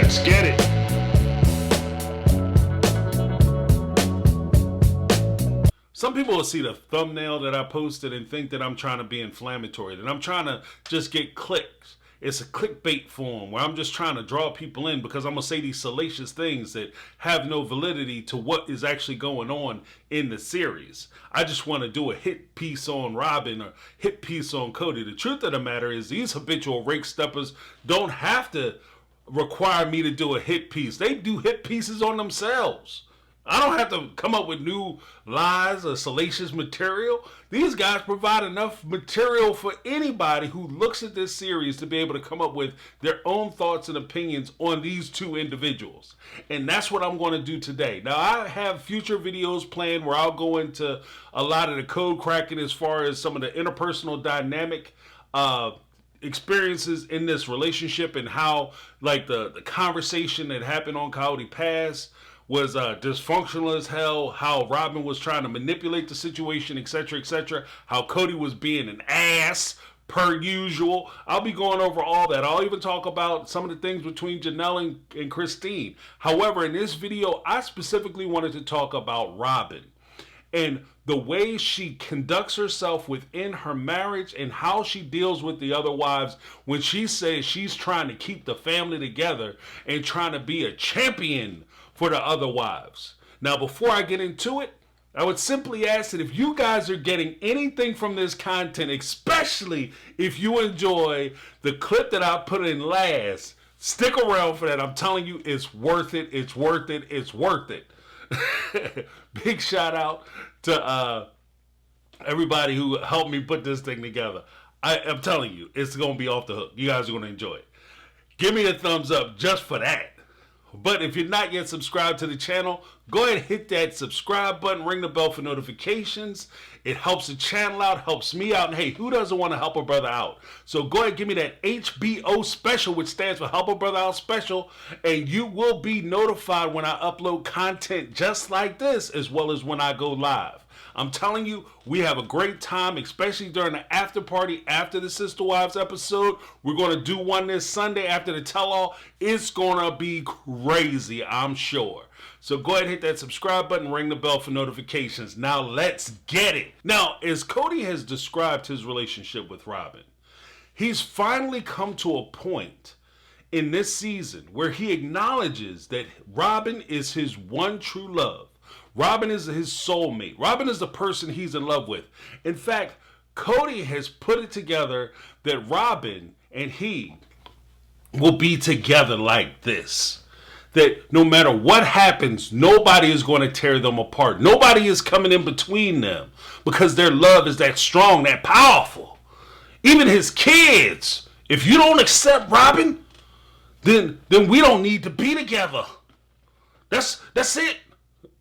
Let's get it. Some people will see the thumbnail that I posted and think that I'm trying to be inflammatory, that I'm trying to just get clicks. It's a clickbait form where I'm just trying to draw people in because I'm going to say these salacious things that have no validity to what is actually going on in the series. I just want to do a hit piece on Robyn or hit piece on Kody. The truth of the matter is these habitual rake steppers don't have to require me to do a hit piece. They do hit pieces on themselves. I don't have to come up with new lies or salacious material. These guys provide enough material for anybody who looks at this series to be able to come up with their own thoughts and opinions on these two individuals. And that's what I'm going to do today. Now, I have future videos planned where I'll go into a lot of the code cracking as far as some of the interpersonal dynamic experiences in this relationship and how, like, the conversation that happened on Coyote Pass was dysfunctional as hell, how Robyn was trying to manipulate the situation, etc., how Kody was being an ass, per usual. I'll be going over all that. I'll even talk about some of the things between Janelle and Christine. However, in this video, I specifically wanted to talk about Robyn and the way she conducts herself within her marriage and how she deals with the other wives when she says she's trying to keep the family together and trying to be a champion for the other wives. Now, before I get into it, I would simply ask that if you guys are getting anything from this content, especially if you enjoy the clip that I put in last, stick around for that. I'm telling you, it's worth it. It's worth it. It's worth it. Big shout out to everybody who helped me put this thing together. I'm telling you, it's going to be off the hook. You guys are going to enjoy it. Give me a thumbs up just for that. But if you're not yet subscribed to the channel, go ahead and hit that subscribe button, ring the bell for notifications. It helps the channel out, helps me out, and hey, who doesn't want to help a brother out? So go ahead and give me that HBO special, which stands for Help a Brother Out Special, and you will be notified when I upload content just like this, as well as when I go live. I'm telling you, we have a great time, especially during the after party after the Sister Wives episode. We're going to do one this Sunday after the tell-all. It's going to be crazy, I'm sure. So go ahead and hit that subscribe button, ring the bell for notifications. Now let's get it. Now, as Kody has described his relationship with Robyn, he's finally come to a point in this season where he acknowledges that Robyn is his one true love. Robyn is his soulmate. Robyn is the person he's in love with. In fact, Kody has put it together that Robyn and he will be together like this. That no matter what happens, nobody is going to tear them apart. Nobody is coming in between them because their love is that strong, that powerful. Even his kids, if you don't accept Robyn, then we don't need to be together. That's it.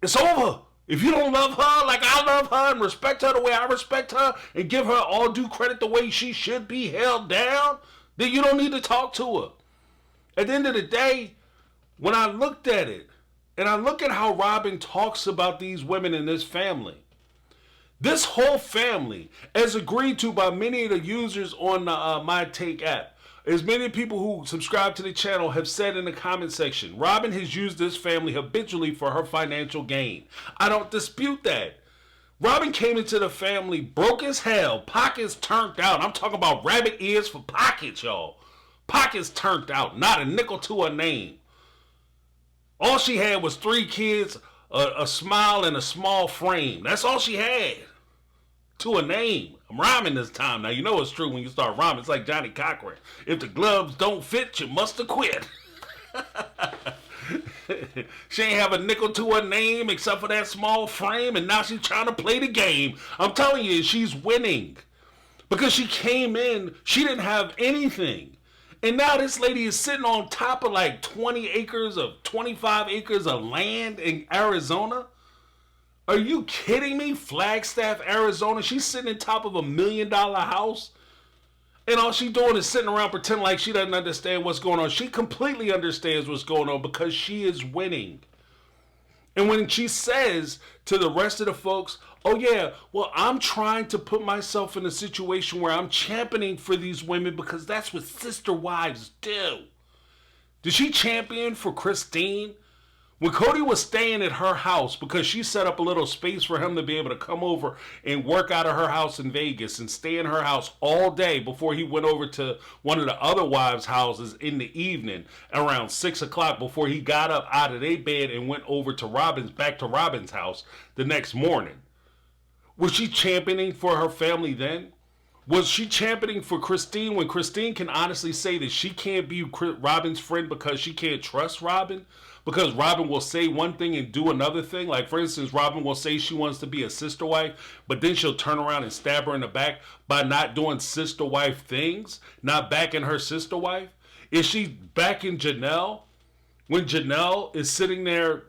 It's over. If you don't love her like I love her and respect her the way I respect her and give her all due credit the way she should be held down, then you don't need to talk to her. At the end of the day, when I looked at it, and I look at how Robyn talks about these women in this family, this whole family, as agreed to by many of the users on the MyTake app, as many people who subscribe to the channel have said in the comment section, Robyn has used this family habitually for her financial gain. I don't dispute that. Robyn came into the family broke as hell, pockets turned out. I'm talking about rabbit ears for pockets, y'all. Pockets turned out, not a nickel to her name. All she had was 3 kids, a smile, and a small frame. That's all she had to a name. I'm rhyming this time. Now, you know it's true when you start rhyming. It's like Johnny Cochran. If the gloves don't fit, you must have quit. She ain't have a nickel to her name except for that small frame, and now she's trying to play the game. I'm telling you, she's winning. Because she came in, she didn't have anything. And now this lady is sitting on top of like 25 acres of land in Arizona. Are you kidding me? Flagstaff, Arizona. She's sitting on top of $1 million house. And all she's doing is sitting around pretending like she doesn't understand what's going on. She completely understands what's going on because she is winning. And when she says to the rest of the folks, oh yeah, well, I'm trying to put myself in a situation where I'm championing for these women because that's what sister wives do. Did she champion for Christine? When Kody was staying at her house because she set up a little space for him to be able to come over and work out of her house in Vegas and stay in her house all day before he went over to one of the other wives' houses in the evening around 6 o'clock before he got up out of their bed and went over to back to Robyn's house the next morning. Was she championing for her family then? Was she championing for Christine when Christine can honestly say that she can't be Robyn's friend because she can't trust Robyn? Because Robyn will say one thing and do another thing. Like, for instance, Robyn will say she wants to be a sister wife, but then she'll turn around and stab her in the back by not doing sister wife things, not backing her sister wife. Is she backing Janelle when Janelle is sitting there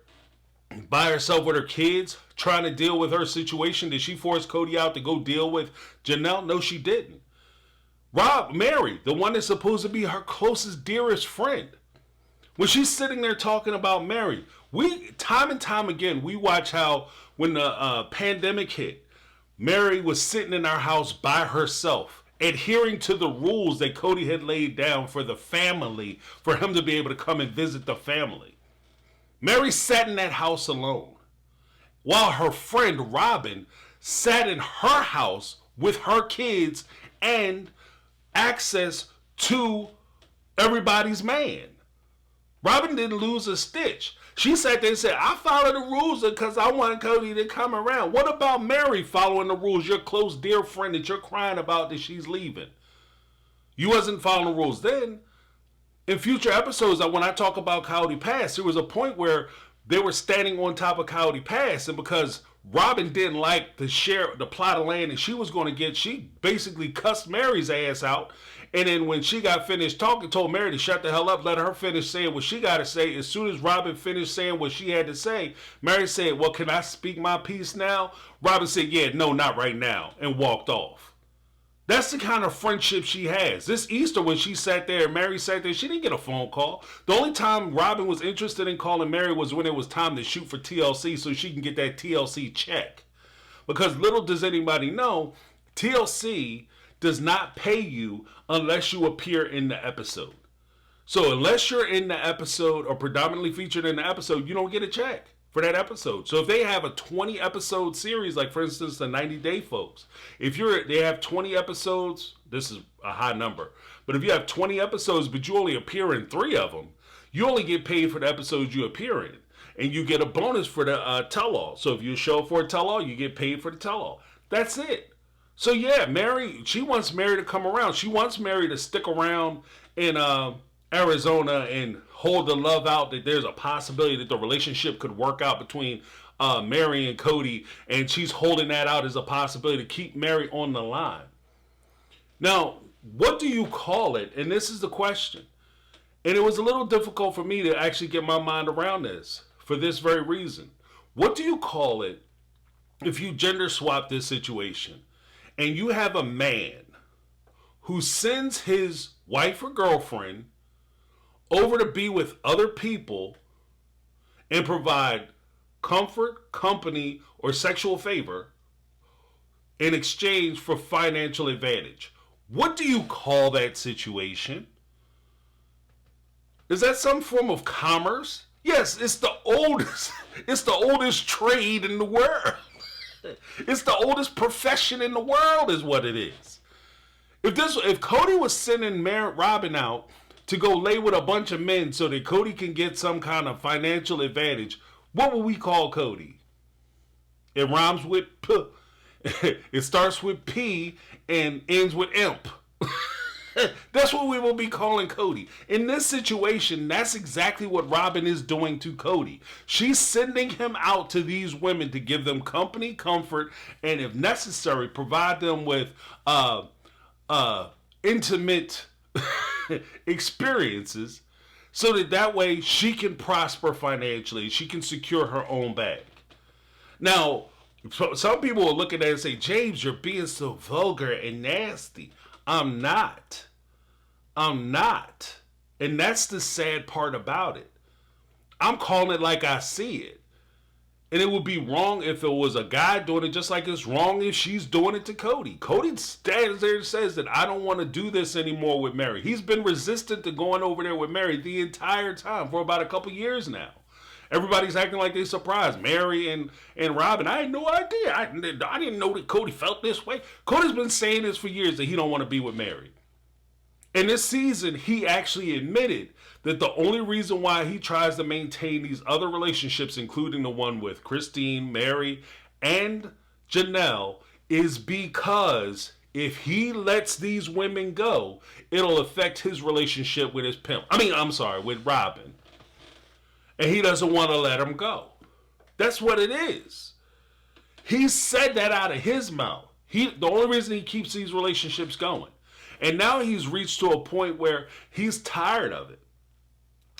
by herself with her kids trying to deal with her situation? Did she force Kody out to go deal with Janelle? No, she didn't. Meri, the one that's supposed to be her closest, dearest friend. When she's sitting there talking about Meri, we time and time again, we watch how when the pandemic hit, Meri was sitting in our house by herself, adhering to the rules that Kody had laid down for the family, for him to be able to come and visit the family. Meri sat in that house alone, while her friend Robyn sat in her house with her kids and access to everybody's man. Robyn didn't lose a stitch. She sat there and said, I followed the rules because I wanted Kody to come around. What about Meri following the rules? Your close, dear friend that you're crying about that she's leaving. You wasn't following the rules then. In future episodes, when I talk about Coyote Pass, there was a point where they were standing on top of Coyote Pass, and because Robyn didn't like the plot of land that she was going to get, she basically cussed Meri's ass out. And then when she got finished talking, told Meri to shut the hell up, let her finish saying what she got to say. As soon as Robyn finished saying what she had to say, Meri said, well, can I speak my piece now? Robyn said, yeah, no, not right now, and walked off. That's the kind of friendship she has. This Easter, when she sat there, Meri sat there, she didn't get a phone call. The only time Robyn was interested in calling Meri was when it was time to shoot for TLC so she can get that TLC check. Because little does anybody know, TLC does not pay you unless you appear in the episode. So unless you're in the episode or predominantly featured in the episode, you don't get a check for that episode. So if they have a 20 episode series, like for instance the 90 Day folks, they have 20 episodes, this is a high number, but if you have 20 episodes but you only appear in 3 of them, you only get paid for the episodes you appear in, and you get a bonus for the tell-all. So if you show up for a tell-all, you get paid for the tell-all. That's it. So yeah, Meri, she wants Meri to come around. She wants Meri to stick around in Arizona and hold the love out, that there's a possibility that the relationship could work out between Meri and Kody, and she's holding that out as a possibility to keep Meri on the line. Now, what do you call it? And this is the question. And it was a little difficult for me to actually get my mind around this for this very reason. What do you call it if you gender swap this situation and you have a man who sends his wife or girlfriend over to be with other people and provide comfort, company, or sexual favor in exchange for financial advantage? What do you call that situation? Is that some form of commerce? Yes, it's the oldest trade in the world. It's the oldest profession in the world is what it is. If Kody was sending Robyn out to go lay with a bunch of men so that Kody can get some kind of financial advantage, what would we call Kody? It rhymes with P. It starts with P and ends with imp. That's what we will be calling Kody. In this situation, that's exactly what Robyn is doing to Kody. She's sending him out to these women to give them company, comfort, and if necessary, provide them with intimate experiences so that way she can prosper financially. She can secure her own bag. Now, some people will look at that and say, James, you're being so vulgar and nasty. I'm not. And that's the sad part about it. I'm calling it like I see it. And it would be wrong if it was a guy doing it, just like it's wrong if she's doing it to Kody. Kody stands there and says that I don't want to do this anymore with Meri. He's been resistant to going over there with Meri the entire time for about a couple years now. Everybody's acting like they're surprised. Meri and Robyn, I had no idea. I didn't know that Kody felt this way. Cody's been saying this for years that he don't want to be with Meri. And this season, he actually admitted that the only reason why he tries to maintain these other relationships, including the one with Christine, Meri, and Janelle, is because if he lets these women go, it'll affect his relationship with his pimp. With Robyn. And he doesn't want to let them go. That's what it is. He said that out of his mouth. The only reason he keeps these relationships going. And now he's reached to a point where he's tired of it.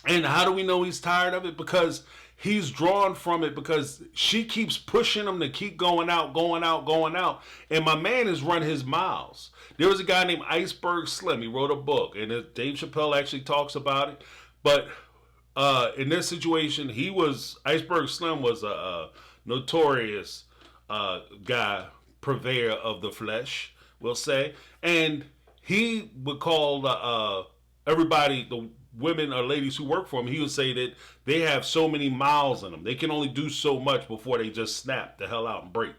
And how do we know he's tired of it? Because he's drawn from it because she keeps pushing him to keep going out. And my man has run his miles. There was a guy named Iceberg Slim. He wrote a book. And Dave Chappelle actually talks about it. But in this situation, Iceberg Slim was a notorious guy, purveyor of the flesh, we'll say. And he would call everybody, the women or ladies who work for him, he would say that they have so many miles in them. They can only do so much before they just snap the hell out and break.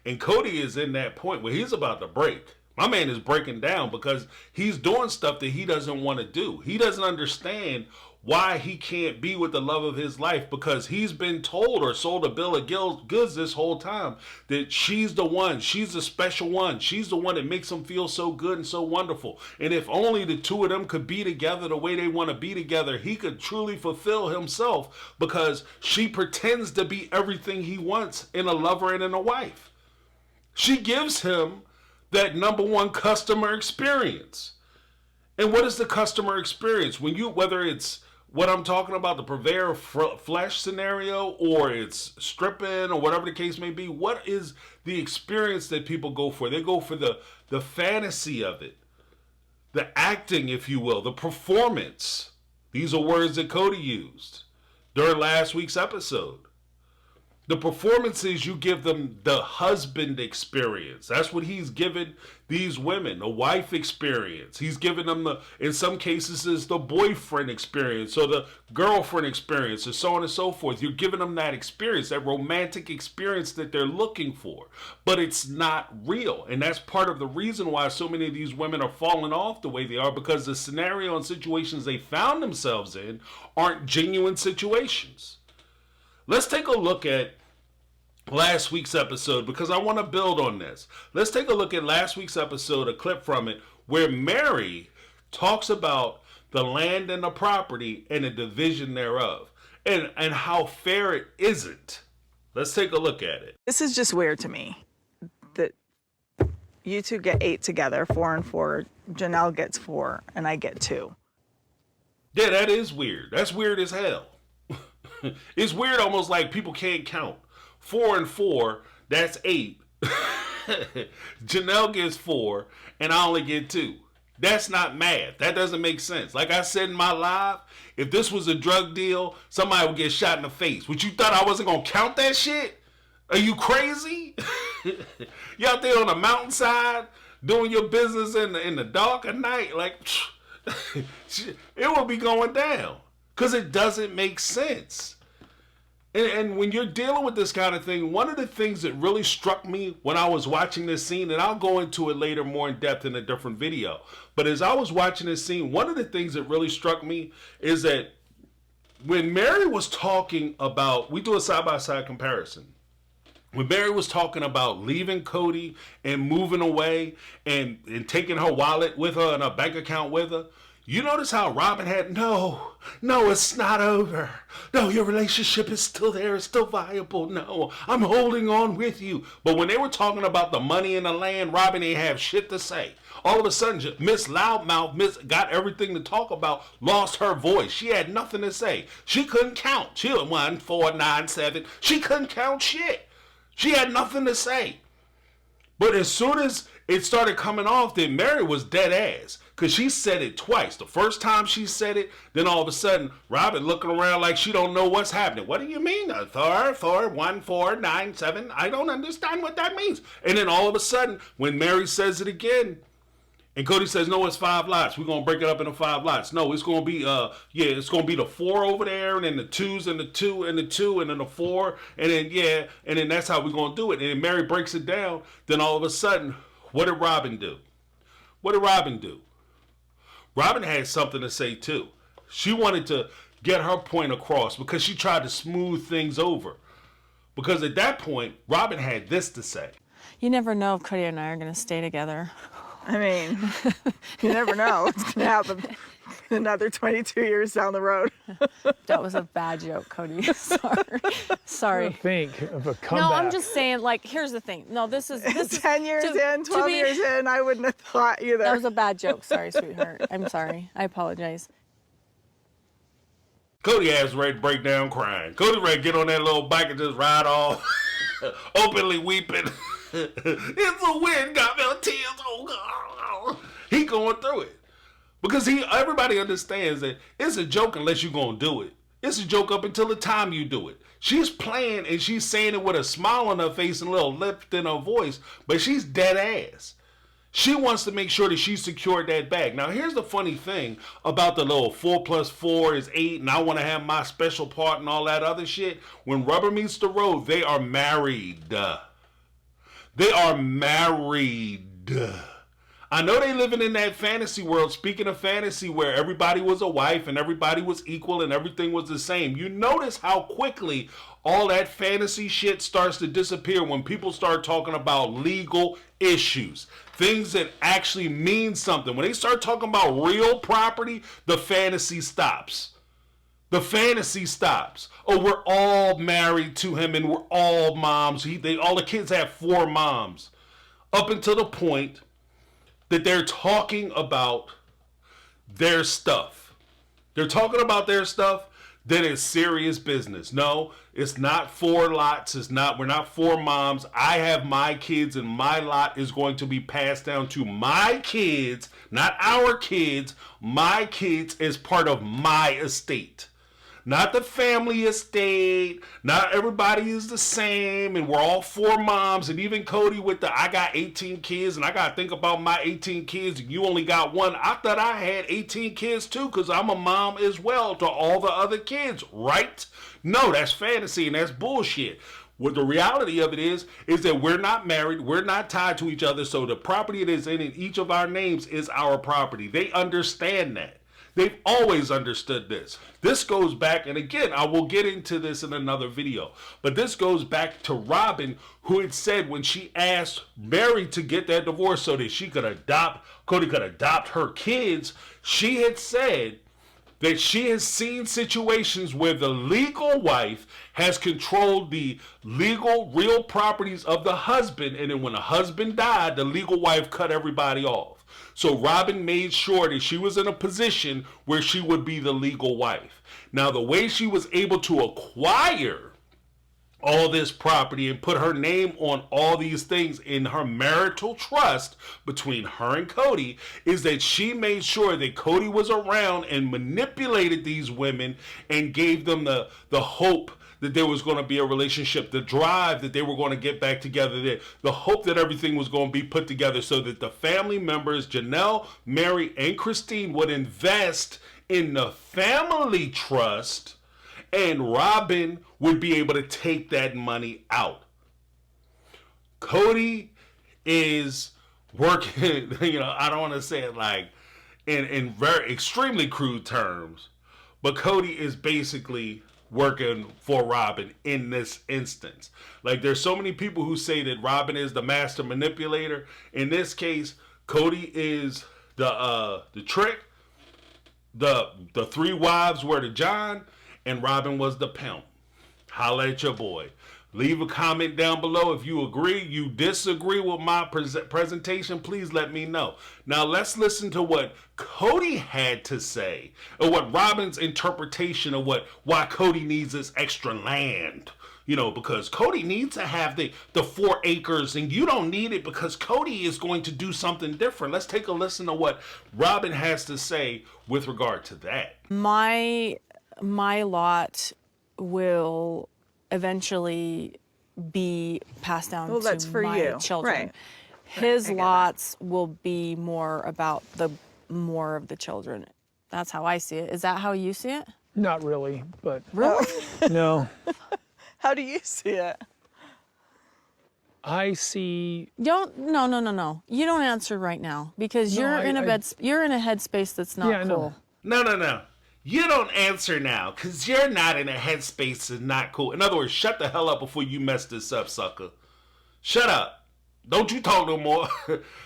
And Kody is in that point where he's about to break. My man is breaking down because he's doing stuff that he doesn't want to do. He doesn't understand why he can't be with the love of his life because he's been told or sold a bill of goods this whole time that she's the one, she's the special one, she's the one that makes him feel so good and so wonderful. And if only the two of them could be together the way they want to be together, he could truly fulfill himself because she pretends to be everything he wants in a lover and in a wife. She gives him that number one customer experience. And what is the customer experience? Whether it's what I'm talking about, the purveyor of flesh scenario, or it's stripping, or whatever the case may be, what is the experience that people go for? They go for the fantasy of it, the acting, if you will, the performance. These are words that Kody used during last week's episode. The performances, you give them the husband experience. That's what he's given these women, the wife experience. He's given them, in some cases, is the boyfriend experience or the girlfriend experience or so on and so forth. You're giving them that experience, that romantic experience that they're looking for. But it's not real. And that's part of the reason why so many of these women are falling off the way they are, because the scenario and situations they found themselves in aren't genuine situations. Let's take a look at last week's episode because I want to build on this. Let's take a look at last week's episode, a clip from it, where Meri talks about the land and the property and the division thereof and how fair it isn't. Let's take a look at it. This is just weird to me that you two get 8 together, 4 and 4. Janelle gets 4 and I get 2. Yeah, that is weird. That's weird as hell. It's weird almost like people can't count. 4 and 4, that's 8. Janelle gets 4, and I only get 2. That's not math. That doesn't make sense. Like I said in my live, if this was a drug deal, somebody would get shot in the face. What, you thought I wasn't going to count that shit? Are you crazy? You out there on the mountainside doing your business in the dark of night? Like, it will be going down because it doesn't make sense. And when you're dealing with this kind of thing, one of the things that really struck me when I was watching this scene, and I'll go into it later more in depth in a different video, but as I was watching this scene, one of the things that really struck me is that when Meri was talking about, we do a side-by-side comparison. When Meri was talking about leaving Kody and moving away and taking her wallet with her and her bank account with her, you notice how Robyn had, no, it's not over. No, your relationship is still there. It's still viable. No, I'm holding on with you. But when they were talking about the money and the land, Robyn ain't have shit to say. All of a sudden, Miss Loudmouth got everything to talk about, lost her voice. She had nothing to say. She couldn't count. She was 1, 4, 9, 7. She couldn't count shit. She had nothing to say. But as soon as it started coming off that Meri was dead ass. Because she said it twice. The first time she said it, then all of a sudden, Robyn looking around like she don't know what's happening. What do you mean? 41497? I don't understand what that means. And then all of a sudden, when Meri says it again, and Kody says, no, it's 5 lots. We're going to break it up into 5 lots. No, it's going to be, it's going to be the 4 over there, and then the 2s, and the 2, and the 2, and then the 4, and then, and then that's how we're going to do it. And then Meri breaks it down. Then all of a sudden, what did Robyn do? Robyn had something to say, too. She wanted to get her point across because she tried to smooth things over. Because at that point, Robyn had this to say. You never know if Kody and I are going to stay together. I mean, you never know. It's going to happen another 22 years down the road. That was a bad joke, Kody. Sorry. Think of a comeback. No, I'm just saying, like, here's the thing. No, this is 10 years in, 12 years in, I wouldn't have thought either. That was a bad joke. Sorry, sweetheart. I'm sorry. I apologize. Kody ass ready to break down crying. Kody ready to get on that little bike and just ride off, openly weeping. It's a wind, got me tears. Oh God, he going through it because everybody understands that it's a joke unless you're gonna do it. It's a joke up until the time you do it. She's playing and she's saying it with a smile on her face and a little lift in her voice, but she's dead ass. She wants to make sure that she secured that bag. Now, here's the funny thing about the little 4 + 4 is 8, and I want to have my special part and all that other shit. When rubber meets the road, they are married. They are married. I know they living in that fantasy world. Speaking of fantasy, where everybody was a wife and everybody was equal and everything was the same. You notice how quickly all that fantasy shit starts to disappear when people start talking about legal issues. Things that actually mean something. When they start talking about real property, the fantasy stops. The fantasy stops. Oh, we're all married to him and we're all moms. All the kids have 4 moms. Up until the point that they're talking about their stuff. They're talking about their stuff, then it's serious business. No, it's not 4 lots. We're not 4 moms. I have my kids and my lot is going to be passed down to my kids, not our kids. My kids as part of my estate. Not the family estate. Not everybody is the same. And we're all 4 moms. And even Kody with I got 18 kids. And I got to think about my 18 kids. And you only got 1. I thought I had 18 kids too. Because I'm a mom as well to all the other kids. Right? No, that's fantasy. And that's bullshit. What the reality of it is that we're not married. We're not tied to each other. So the property that is in each of our names is our property. They understand that. They've always understood this. This goes back, and again, I will get into this in another video, but this goes back to Robyn, who had said when she asked Meri to get that divorce so that Kody could adopt her kids, she had said that she has seen situations where the legal wife has controlled the legal real properties of the husband, and then when the husband died, the legal wife cut everybody off. So Robyn made sure that she was in a position where she would be the legal wife. Now, the way she was able to acquire all this property and put her name on all these things in her marital trust between her and Kody is that she made sure that Kody was around and manipulated these women and gave them the hope that there was going to be a relationship, the drive that they were going to get back together, the hope that everything was going to be put together so that the family members, Janelle, Meri, and Christine, would invest in the family trust, and Robyn would be able to take that money out. Kody is working, I don't want to say it like in very extremely crude terms, but Kody is basically working for Robyn in this instance. Like, there's so many people who say that Robyn is the master manipulator. In this case, Kody is the trick. The 3 wives were the John, and Robyn was the pimp. Holla at your boy. Leave a comment down below if you agree, you disagree with my presentation. Please let me know. Now let's listen to what Kody had to say, or what Robyn's interpretation of why Kody needs this extra land. because Kody needs to have the 4 acres, and you don't need it because Kody is going to do something different. Let's take a listen to what Robyn has to say with regard to that. My lot will eventually be passed down that's to for my you. children. Right. His lots will be more about more of the children. That's how I see it. Is that how you see it? Not really, but Really? no. How do you see it? I see. No. You don't answer right now because No, you're in a you're in a headspace that's not Yeah, I cool. know. No. You don't answer now because you're not in a headspace that's not cool. In other words, shut the hell up before you mess this up, sucker. Shut up. Don't you talk no more.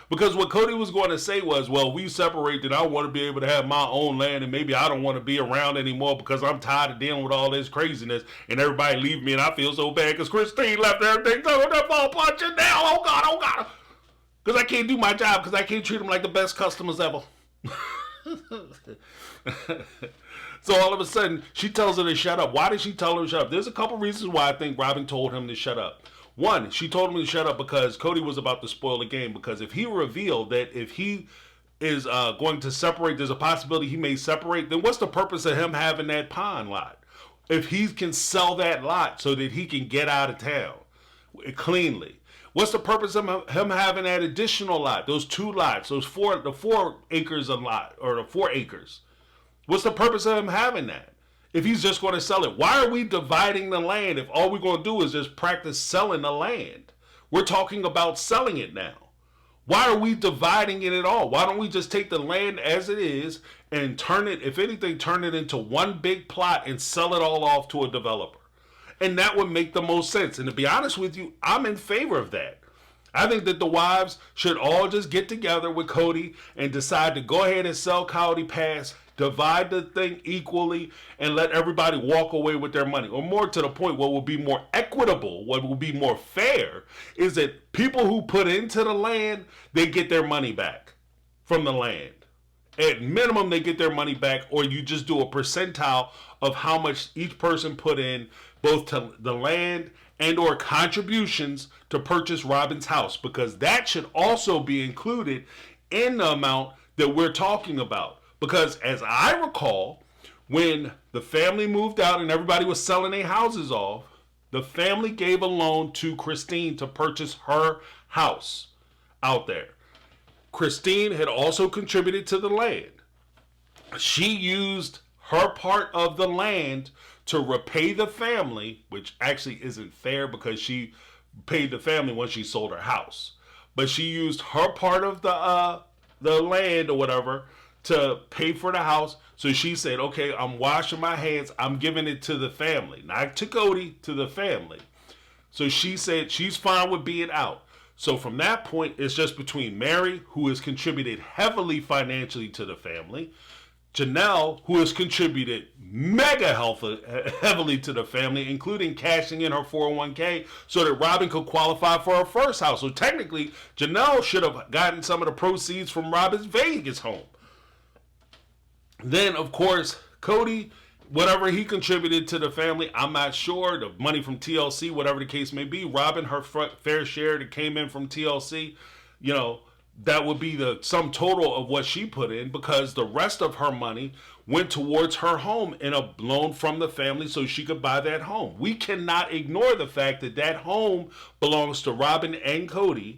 Because what Kody was going to say was, well, we separated. I want to be able to have my own land, and maybe I don't want to be around anymore because I'm tired of dealing with all this craziness and everybody leaving me, and I feel so bad because Christine left everything. So that fall punching down. Oh God. Because I can't do my job because I can't treat them like the best customers ever. So all of a sudden, she tells her to shut up. Why did she tell her to shut up? There's a couple reasons why I think Robyn told him to shut up. One, she told him to shut up because Kody was about to spoil the game. Because if he revealed that if he is going to separate, there's a possibility he may separate, then what's the purpose of him having that pond lot? If he can sell that lot so that he can get out of town cleanly. What's the purpose of him having that additional lot? Those 2 lots, the 4 acres a lot, or the 4 acres. What's the purpose of him having that? If he's just going to sell it, why are we dividing the land if all we're going to do is just practice selling the land? We're talking about selling it now. Why are we dividing it at all? Why don't we just take the land as it is and turn it, if anything, turn it into one big plot and sell it all off to a developer? And that would make the most sense. And to be honest with you, I'm in favor of that. I think that the wives should all just get together with Kody and decide to go ahead and sell Coyote Pass, divide the thing equally, and let everybody walk away with their money. Or more to the point, what will be more equitable, what will be more fair, is that people who put into the land, they get their money back from the land. At minimum, they get their money back, or you just do a percentile of how much each person put in, both to the land and or contributions to purchase Robyn's house, because that should also be included in the amount that we're talking about. Because as I recall, when the family moved out and everybody was selling their houses off, the family gave a loan to Christine to purchase her house out there. Christine had also contributed to the land. She used her part of the land to repay the family, which actually isn't fair because she paid the family once she sold her house. But she used her part of the land or whatever to pay for the house. So she said, okay, I'm washing my hands. I'm giving it to the family. Not to Kody, to the family. So she said she's fine with being out. So from that point, it's just between Meri, who has contributed heavily financially to the family, Janelle, who has contributed mega heavily to the family, including cashing in her 401k so that Robyn could qualify for her first house. So technically, Janelle should have gotten some of the proceeds from Robyn's Vegas home. Then, of course, Kody, whatever he contributed to the family, I'm not sure. The money from TLC, whatever the case may be. Robyn, her fair share that came in from TLC, that would be the sum total of what she put in, because the rest of her money went towards her home in a loan from the family so she could buy that home. We cannot ignore the fact that that home belongs to Robyn and Kody.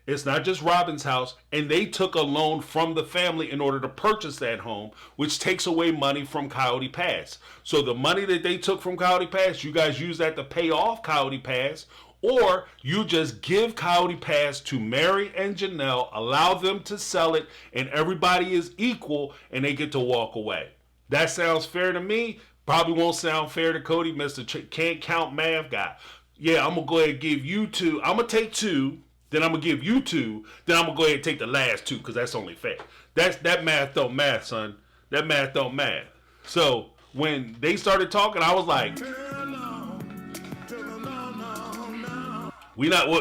It's not just Robyn's house, and they took a loan from the family in order to purchase that home, which takes away money from Coyote Pass. So the money that they took from Coyote Pass, you guys use that to pay off Coyote Pass, or you just give Coyote Pass to Meri and Janelle, allow them to sell it, and everybody is equal, and they get to walk away. That sounds fair to me. Probably won't sound fair to Kody, Mr. Can't Count Math guy. Yeah, I'm going to go ahead and give you 2. I'm going to take 2. Then I'm going to give you 2. Then I'm going to go ahead and take the last 2 because that's only fair. That math don't math, son. That math don't math. So when they started talking, I was like,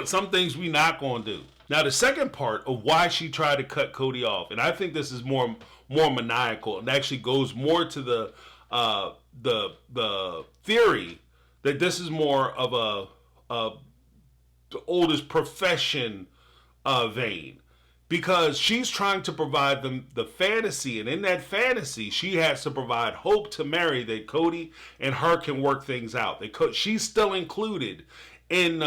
some things we not going to do. Now, the second part of why she tried to cut Kody off, and I think this is more maniacal and actually goes more to the theory that this is more of a the oldest profession vein, because she's trying to provide them the fantasy, and in that fantasy she has to provide hope to Meri that Kody and her can work things out. She's still included in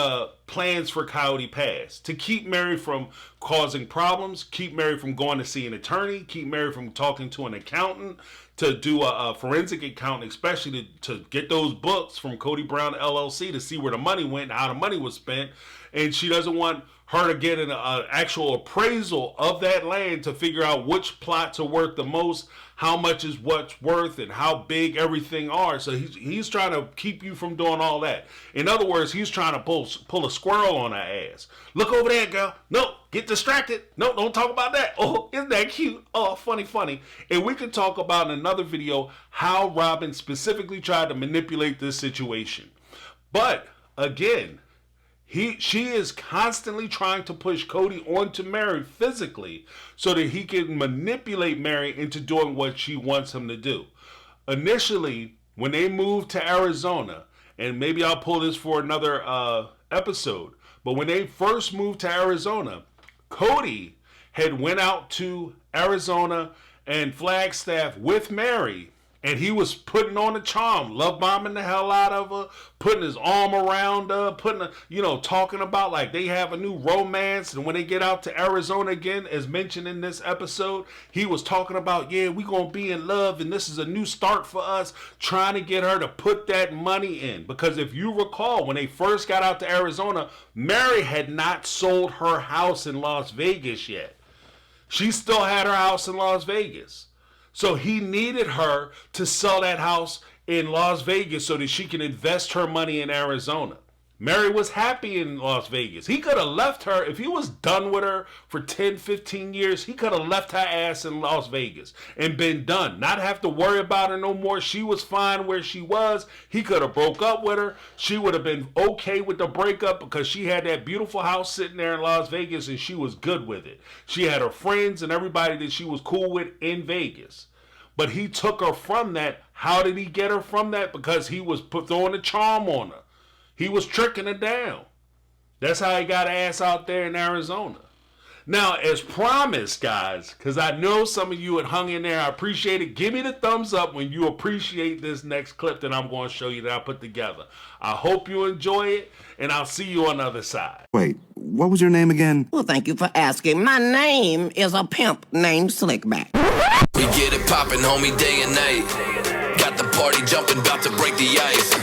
plans for Coyote Pass to keep Meri from causing problems, keep Meri from going to see an attorney, keep Meri from talking to an accountant, to do a forensic accountant, especially to get those books from Kody Brown LLC to see where the money went and how the money was spent. And she doesn't want her to get an actual appraisal of that land to figure out which plots are worth the most, how much is what's worth, and how big everything are. So he's trying to keep you from doing all that. In other words, he's trying to pull a squirrel on her ass. Look over there, girl. No, get distracted. No, don't talk about that. Oh, isn't that cute? Oh, funny. And we can talk about in another video how Robyn specifically tried to manipulate this situation. But again, she is constantly trying to push Kody onto Meri physically so that he can manipulate Meri into doing what she wants him to do. Initially, when they moved to Arizona, and maybe I'll pull this for another episode, but when they first moved to Arizona, Kody had went out to Arizona and Flagstaff with Meri, and he was putting on a charm, love bombing the hell out of her, putting his arm around her, talking about like they have a new romance. And when they get out to Arizona again, as mentioned in this episode, he was talking about, yeah, we gonna be in love and this is a new start for us, trying to get her to put that money in. Because if you recall, when they first got out to Arizona, Meri had not sold her house in Las Vegas yet. She still had her house in Las Vegas. So he needed her to sell that house in Las Vegas so that she can invest her money in Arizona. Meri was happy in Las Vegas. He could have left her, if he was done with her for 10, 15 years, he could have left her ass in Las Vegas and been done. Not have to worry about her no more. She was fine where she was. He could have broke up with her. She would have been okay with the breakup because she had that beautiful house sitting there in Las Vegas and she was good with it. She had her friends and everybody that she was cool with in Vegas. But he took her from that. How did he get her from that? Because he was throwing a charm on her. He was tricking her down. That's how he got her ass out there in Arizona. Now, as promised, guys, because I know some of you had hung in there, I appreciate it. Give me the thumbs up when you appreciate this next clip that I'm going to show you that I put together. I hope you enjoy it, and I'll see you on the other side. Wait, what was your name again? Well, thank you for asking. My name is a pimp named Slickback. We get it poppin', homie, day and night. Got the party jumping, about to break the ice.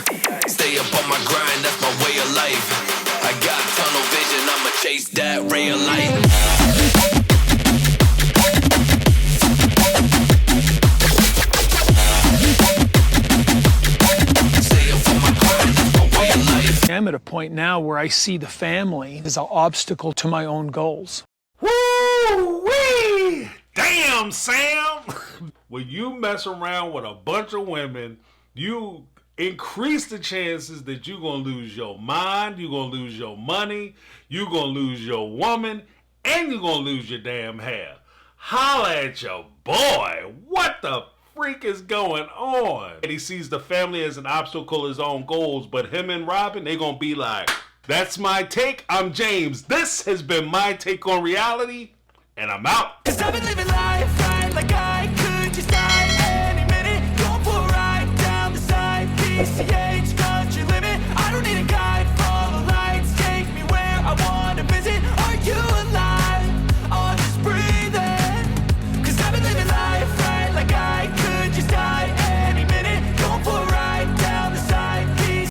Stay up on my grind, that's my way of life. I got tunnel vision, I'ma chase that ray of light. Stay up on my grind, that's my way of life. I'm at a point now where I see the family as an obstacle to my own goals. Woo-wee! Damn, Sam! When you mess around with a bunch of women, you increase the chances that you're going to lose your mind, you're going to lose your money, you're going to lose your woman, and you're going to lose your damn hair. Holla at your boy. What the freak is going on? And he sees the family as an obstacle to his own goals, but him and Robyn, they going to be like, that's my take. I'm James. This has been My Take on Reality, and I'm out. 'Cause I've been living life right like I could just die any minute. Going for a ride down the side, PCA.